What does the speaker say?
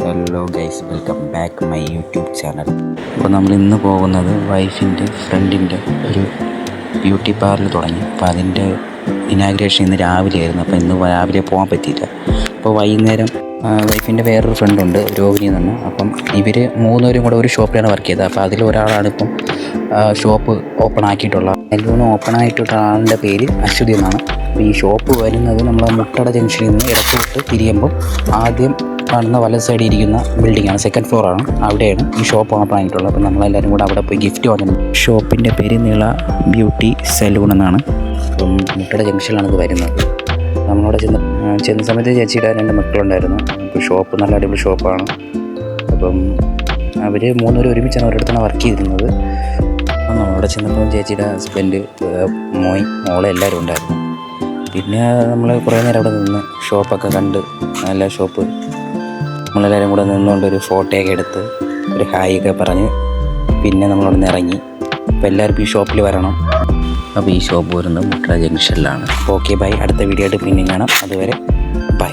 Hello guys, welcome back my YouTube channel. അപ്പോൾ നമ്മൾ ഇന്ന് പോകുന്നത് വൈഫിൻ്റെ ഫ്രണ്ടിൻ്റെ ഒരു ബ്യൂട്ടി പാർലർ തുടങ്ങി. അപ്പോൾ അതിൻ്റെ ഇനാഗ്രേഷൻ ഇന്ന് രാവിലെ ആയിരുന്നു. അപ്പോൾ ഇന്ന് രാവിലെ പോകാൻ പറ്റിയില്ല. അപ്പോൾ വൈകുന്നേരം വൈഫിൻ്റെ വേറൊരു ഫ്രണ്ടുണ്ട്, രോഹിണി എന്ന്. അപ്പം ഇവർ മൂന്നുപേരും കൂടെ ഒരു ഷോപ്പിലാണ് വർക്ക് ചെയ്തത്. അപ്പോൾ അതിലൊരാളാണ് ഇപ്പം ഷോപ്പ് ഓപ്പൺ ആക്കിയിട്ടുള്ള. സലൂൺ ഓപ്പൺ ആയിട്ടുള്ള ആളുടെ പേര് അശ്വതി എന്നാണ്. അപ്പോൾ ഈ ഷോപ്പ് വരുന്നത് നമ്മൾ മുട്ടട ജംഗ്ഷനിൽ നിന്ന് ഇടത്തോട്ട് തിരിയുമ്പോൾ ആദ്യം കാണുന്ന വലത് സൈഡിൽ ഇരിക്കുന്ന ബിൽഡിങ്ങാണ്, സെക്കൻഡ് ഫ്ലോറാണ്. അവിടെയാണ് ഈ ഷോപ്പ് ഓപ്പൺ ആയിട്ടുള്ളത്. അപ്പോൾ നമ്മളെല്ലാവരും കൂടെ അവിടെ പോയി ഗിഫ്റ്റ് വാങ്ങുന്നു. ഷോപ്പിൻ്റെ പേര് നീള ബ്യൂട്ടി സലൂൺ എന്നാണ്. അപ്പം മുട്ടട ജംഗ്ഷനിലാണ് ഇത് വരുന്നത്. നമ്മളവിടെ ചെന്ന സമയത്ത് ചേച്ചിയുടെ 2 മക്കളുണ്ടായിരുന്നു. അപ്പോൾ ഷോപ്പ് നല്ല അടിപൊളി ഷോപ്പാണ്. അപ്പം അവർ മൂന്നുപേരും ഒരുമിച്ചാണ് ഒരിടത്താണ് വർക്ക് ചെയ്തിരുന്നത്. അപ്പം നമ്മളവിടെ ചെന്നപ്പോൾ ചേച്ചിയുടെ ഹസ്ബൻഡ്, മോളെ എല്ലാവരും ഉണ്ടായിരുന്നു. പിന്നെ നമ്മൾ കുറേ നേരം അവിടെ നിന്ന് ഷോപ്പൊക്കെ കണ്ട് നല്ല ഷോപ്പ് നമ്മളെല്ലാവരും കൂടെ നിന്നുകൊണ്ടൊരു ഫോട്ടോയൊക്കെ എടുത്ത് ഒരു ഹായൊക്കെ പറഞ്ഞ് പിന്നെ നമ്മളവിടെ നിന്ന് ഇറങ്ങി. അപ്പോൾ എല്ലാവർക്കും ഈ ഷോപ്പിൽ വരണം. അപ്പോൾ ഈ ഷോപ്പ് വരുന്നത് മുട്ടട ജംഗ്ഷനിലാണ്. Okay bye. അടുത്ത വീഡിയോ ആയിട്ട് പിന്നെയും കാണാം. അതുവരെ ബൈ.